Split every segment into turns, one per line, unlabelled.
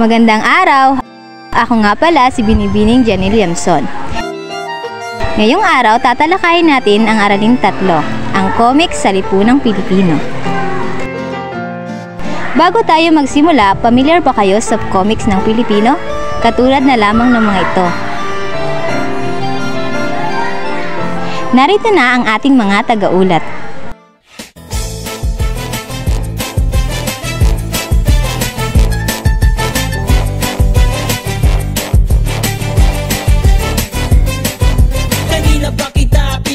Magandang araw! Ako nga pala si Binibining Janelle Yamson. Ngayong araw, tatalakayin natin ang araling tatlo, ang comics sa lipunang Pilipino. Bago tayo magsimula, pamilyar ba kayo sa comics ng Pilipino? Katulad na lamang ng mga ito. Narito na ang ating mga tagaulat.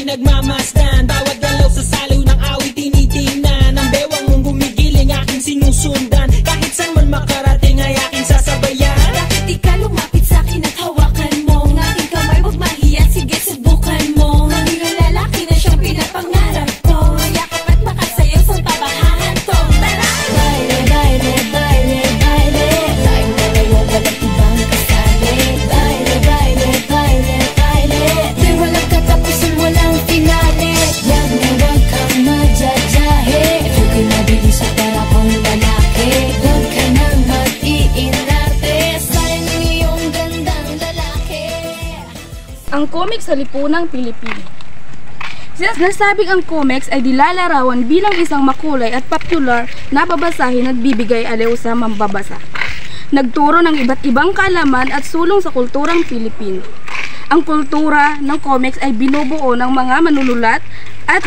Nagmamasdan, bawat galaw sa saliw ng awit tinitingnan. Ang bewang mong gumigiling aking sinusundan. Kahit saan man makarating ay aking sasabayan.
Bakit di ka lumapit sa'kin at hawakan mo? Ng aking kamay huwag mahiya, sige subukan mo. Maging lalaki na siyang pinapangarap ko. Yakap at makasayaw sa tabahan to. Tara! Baile, baile, baile, baile. Tayong dalawa walang ibang kasali. Baile, baile, baile, baile. Di walang katapusan, walang finale. Yan na wag kang madyajahe. Huwag mabili sa pera kong lalaki. Huwag ka nang mag-iinarte. Sayang iyong gandang lalaki.
Ang comics sa lipunang Pilipino. Nasabing ang comics ay dilalarawan bilang isang makulay at popular na babasahin at bibigay aliw sa mambabasa. Nagturo ng iba't ibang kaalaman at sulong sa kulturang Pilipino. Ang kultura ng comics ay binubuo ng mga manunulat at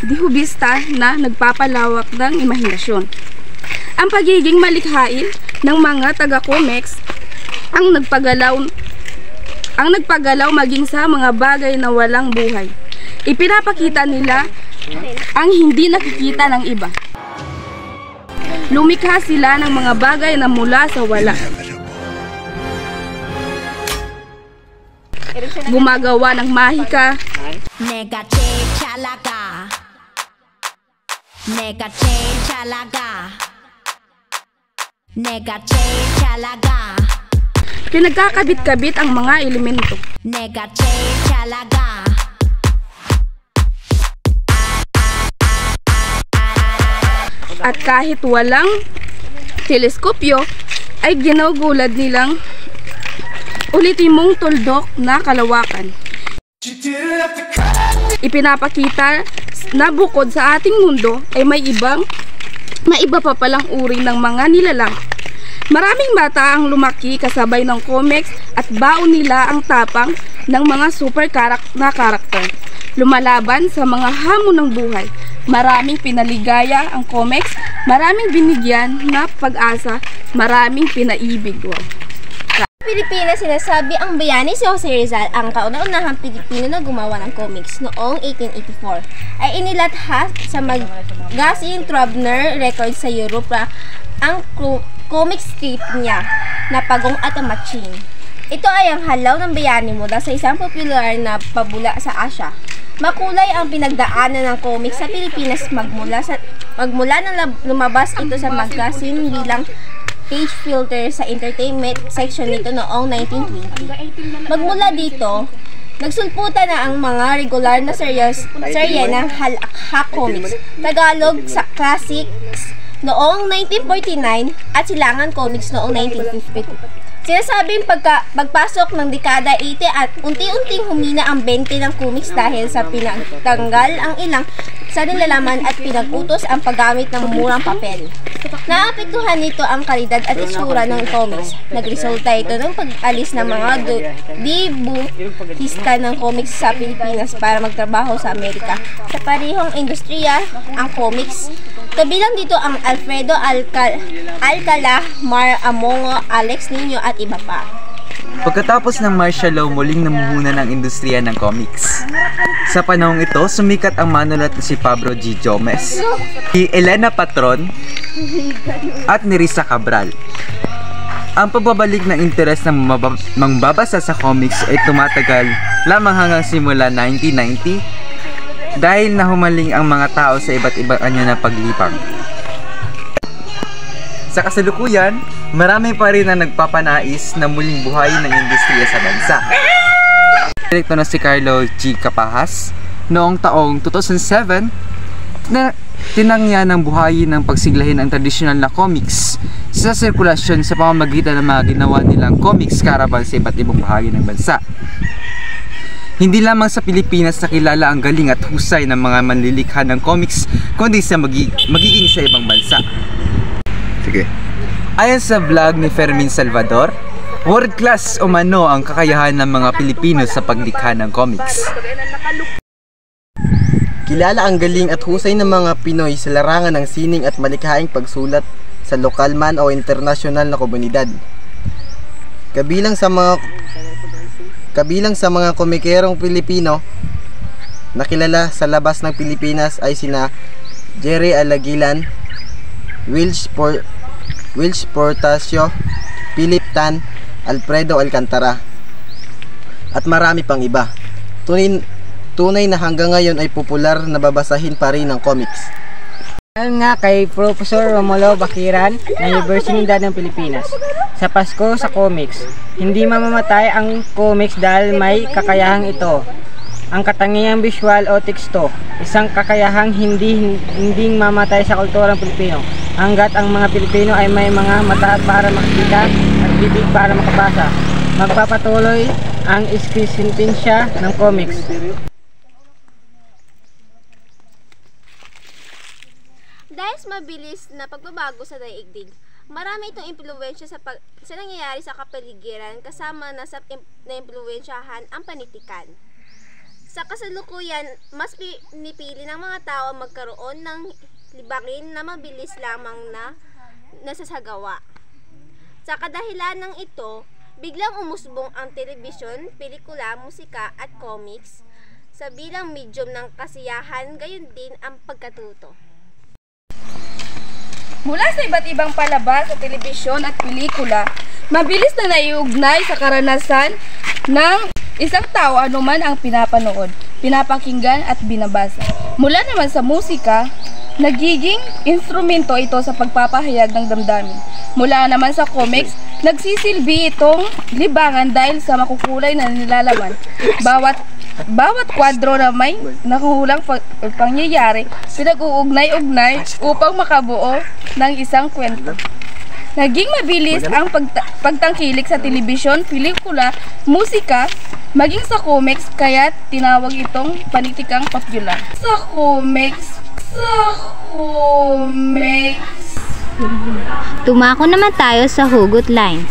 dihubista na nagpapalawak ng imahinasyon. Ang pagiging malikhain ng mga taga-comics ang nagpagalaw maging sa mga bagay na walang buhay. Ipinapakita nila ang hindi nakikita ng iba. Lumikha sila ng mga bagay na mula sa wala. Gumagawa ng mahika,
내가 제일 잘 나가. 내가 제일 잘 나가. 내가 제일 잘 나가.
pinagkakabit-kabit ang mga elemento.
내가 제일 잘 나가.
At kahit walang teleskopyo, ay ginugulad nilang ulitimong tuldok na kalawakan. Ipinapakita na bukod sa ating mundo ay may iba pa palang uri ng mga nilalang. Maraming bata ang lumaki kasabay ng comics at baon nila ang tapang ng mga super na karakter. Lumalaban sa mga hamon ng buhay. Maraming pinaligaya ang comics, maraming binigyan na pag-asa, maraming pinaibig.
Pilipinas, sinasabi ang bayani si Jose Rizal, ang kauna-unahang Pilipino na gumawa ng comics noong 1884, ay inilatha sa magazine Trubner Records sa Europa ang comic strip niya na Pagong at ang Matching. Ito ay ang halaw ng bayani mula sa isang popular na pabula sa Asia. Makulay ang pinagdaanan ng comics sa Pilipinas magmula na lumabas ito sa magazine bilang page filter sa entertainment section nito noong 1920. Magmula dito, nagsulputan na ang mga regular na serye ng Halakha Comics, Tagalog sa Classics noong 1949 at Silangan Comics noong 1950. Sinasabing pagpasok ng dekada 80 at unti-unting humina ang bente ng comics dahil sa pinagtanggal ang ilang sa nilalaman at pinag-utos ang paggamit ng murang papel. Naapektuhan nito ang kalidad at itsura ng comics. Nagresulta ito ng pag-alis ng mga debutista ng comics sa Pilipinas para magtrabaho sa Amerika. Sa parehong industriya, ang comics, kabilang dito ang Alfredo Alcala, Mar Amongo, Alex Nino at iba pa.
Pagkatapos ng martial law, muling namuhunan ang industriya ng comics. Sa panahong ito, sumikat ang manulat na si Pablo G. Gomez, si Elena Patron, at ni Risa Cabral. Ang pagbabalik ng interes ng mangbabasa sa comics ay tumatagal lamang hanggang simula 1990 dahil nahumaling ang mga tao sa iba't ibang anyo na paglipang. Sa kasalukuyan, marami pa rin ang nagpapanais na muling buhayin ng industriya sa bansa. Direkto na si Carlo G. Capahas noong taong 2007 na tinangya ng buhayin ng pagsiglahin ang tradisyonal na comics sa sirkulasyon sa pamamagitan ng mga ginawa nilang comics karabang sa iba't ibang bahagi ng bansa. Hindi lamang sa Pilipinas nakilala ang galing at husay ng mga manlilikha ng comics, kundi sa magiging sa ibang bansa. Sige. Ayon sa vlog ni Fermin Salvador, world class umano ang kakayahan ng mga Pilipino sa paglikha ng comics.
Kilala ang galing at husay ng mga Pinoy sa larangan ng sining at malikhaing pagsulat sa lokal man o internasyonal na komunidad. Kabilang sa mga komikerong Pilipino na kilala sa labas ng Pilipinas ay sina Jerry Alagilan, Wills Portacio, Philip Tan, Alfredo Alcantara, at marami pang iba. Tunay na hanggang ngayon ay popular na babasahin pa rin ng comics.
Ayon nga kay Professor Romulo Baquiran ng Universidad ng Pilipinas, sa Pasko sa Comics, hindi mamamatay ang comics dahil may kakayahang ito. Ang katangiang visual o teksto, isang kakayahang hindi mamatay sa kulturang Pilipino, hanggat ang mga Pilipino ay may mga mata para makikita at bibig para makabasa. Magpapatuloy ang eksistensya ng comics.
Dahil sa mabilis na pagbabago sa daigdig, marami itong impluwensya sa nangyayari sa kapaligiran kasama na sa naimpluwensyahan ang panitikan. Sa kasalukuyan, mas pinipili ng mga tao magkaroon ng libangan na mabilis lamang na nasasagawa. Sa kadahilan ng ito, biglang umusbong ang telebisyon, pelikula, musika at comics sa bilang medium ng kasiyahan, gayon din ang pagkatuto.
Mula sa iba't ibang palabas sa telebisyon at pelikula, mabilis na naiugnay sa karanasan ng isang tao anuman ang pinapanood, pinapakinggan at binabasa. Mula naman sa musika, nagiging instrumento ito sa pagpapahayag ng damdamin. Mula naman sa comics, nagsisilbi itong libangan dahil sa makukulay na nilalaman. Bawat kwadro na may nakuhulang pangyayari, pinag-uugnay-ugnay upang makabuo ng isang kwento. Naging mabilis ang pagtangkilik sa telebisyon, pelikula, musika, maging sa comics, kaya tinawag itong panitikang popular. Sa comics.
Tumako naman tayo sa hugot lines.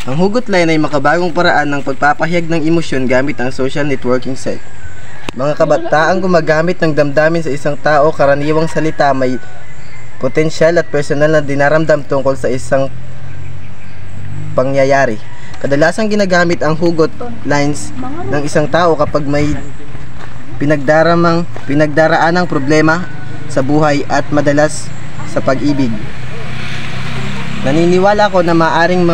Ang hugot line ay makabagong paraan ng pagpapahayag ng emosyon gamit ang social networking site. Mga kabataang gumagamit ng damdamin sa isang tao, karaniwang salita may potensyal at personal na dinaramdam tungkol sa isang pangyayari. Kadalasang ginagamit ang hugot lines ng isang tao kapag may pinagdaraanang problema sa buhay at madalas sa pag-ibig. Naniniwala ko na maaring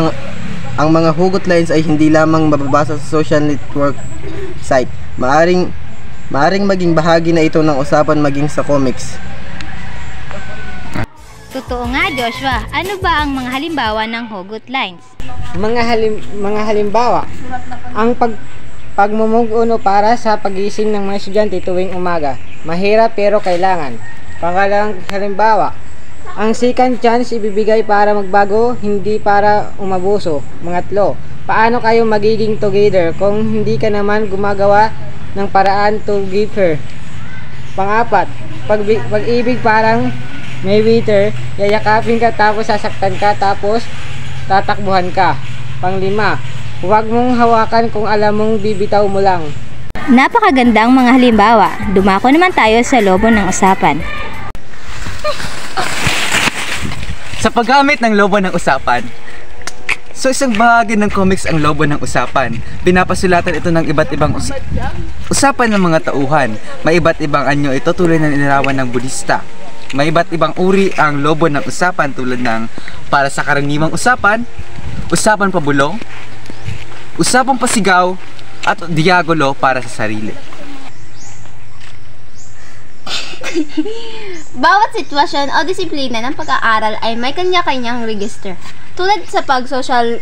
ang mga hugot lines ay hindi lamang mababasa sa social network site. Maaring maging bahagi na ito ng usapan maging sa comics.
Totoo nga, Joshua. Ano ba ang mga halimbawa ng hugot lines?
Mga halimbawa, ang pagmumuguno para sa pagising ng mga estudyante tuwing umaga. Mahirap pero kailangan. Pangalang halimbawa, ang second chance ibibigay para magbago, hindi para umabuso. Mangatlo, paano kayo magiging together kung hindi ka naman gumagawa ng paraan to give her? Pangapat, pag-ibig parang may waiter, yayakapin ka tapos sasaktan ka tapos tatakbuhan ka. Panglima, huwag mong hawakan kung alam mong bibitaw mo lang.
Napakagandang mga halimbawa. Dumako naman tayo sa lobo ng usapan.
Sa paggamit ng lobo ng usapan, so isang bahagi ng comics ang lobo ng usapan. Pinapasulatan ito ng iba't ibang usapan ng mga tauhan. May iba't ibang anyo ito tulad ng inarawan ng Budista. May iba't ibang uri ang lobo ng usapan tulad ng para sa karaniwang usapan, usapan pabulong, usapang pasigaw, at diagulo para sa sarili.
Bawat sitwasyon o disiplina ng pag-aaral ay may kanya-kanyang register. Tulad sa pag-social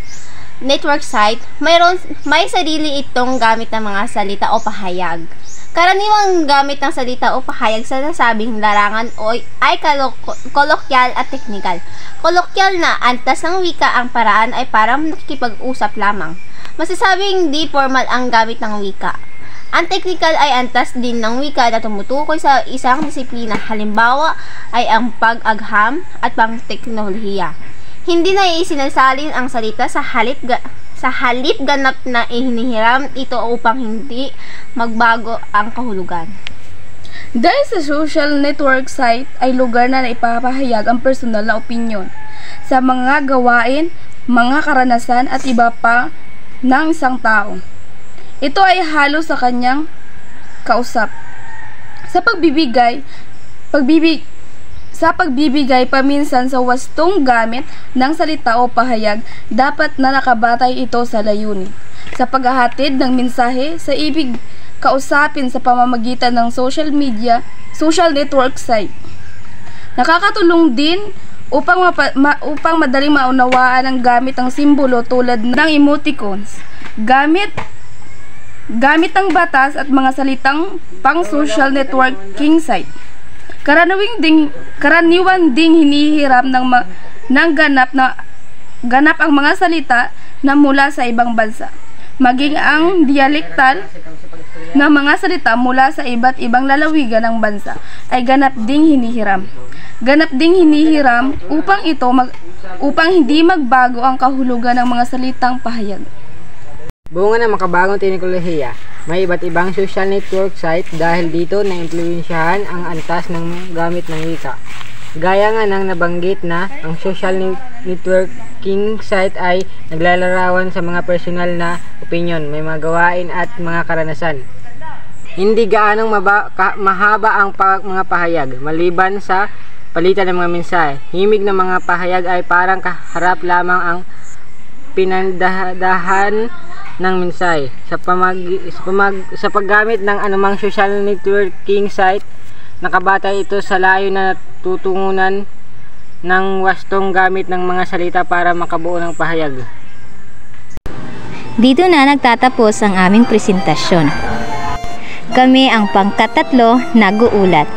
network site, may sarili itong gamit ng mga salita o pahayag. Karaniwang gamit ng salita o pahayag sa nasabing larangan ay kolokyal at teknikal. Kolokyal na antas ng wika, ang paraan ay parang nakikipag-usap lamang. Masasabing di formal ang gamit ng wika. Ang technical ay antas din ng wika na tumutukoy sa isang disiplina. Halimbawa ay ang pag-agham at pang-teknolohiya. Hindi na isinasalin ang salita sa halip ganap na hinihiram ito upang hindi magbago ang kahulugan.
Dahil sa social network site ay lugar na ipapahayag ang personal na opinyon sa mga gawain, mga karanasan at iba pa ng isang tao. Ito ay halos sa kanyang kausap. Sa pagbibigay paminsan sa wastong gamit ng salita o pahayag, dapat na nakabatay ito sa layunin. Sa paghahatid ng mensahe sa ibig kausapin sa pamamagitan ng social network site. Nakakatulong din upang madaling maunawaan ang gamit ng simbolo tulad ng emoticons. Gamit ng batas at mga salitang pang-social networking site. Karaniwan ding hinihiram ng ganap ang mga salita na mula sa ibang bansa. Maging ang dialektal na mga salita mula sa iba't ibang lalawigan ng bansa ay ganap ding hinihiram. Ganap ding hinihiram upang hindi magbago ang kahulugan ng mga salitang pahayag.
Bunga ng makabagong teknolohiya, may iba't ibang social network site dahil dito na-impluwensyahan ang antas ng gamit ng wika. Gaya nga ng nabanggit na ang social networking site ay naglalarawan sa mga personal na opinion, may mga gawain at mga karanasan. Hindi gaanong mahaba ang mga pahayag, maliban sa palitan ng mga mensahe. Himig ng mga pahayag ay parang kaharap lamang ang pinandadahan ng mensahe. Sa paggamit ng anumang social networking site, nakabatay ito sa layo na tutungunan ng wastong gamit ng mga salita para makabuo ng pahayag.
Dito na nagtatapos ang aming presentasyon. Kami ang pangkatatlo nag-uulat.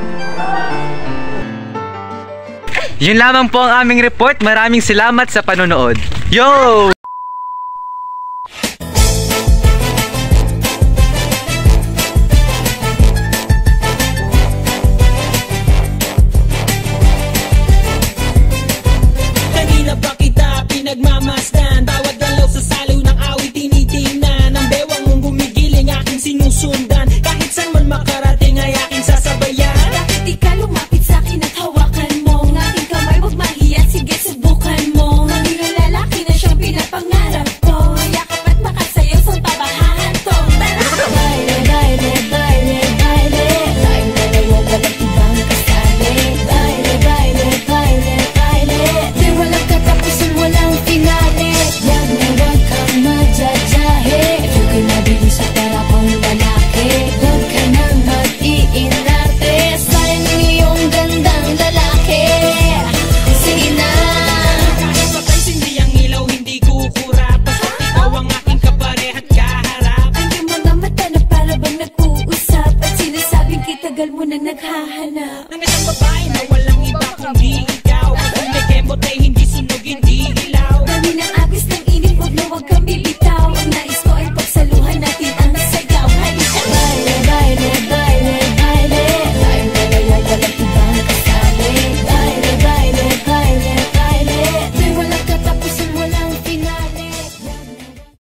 Yun lamang po ang aming report. Maraming salamat sa panonood. Yo!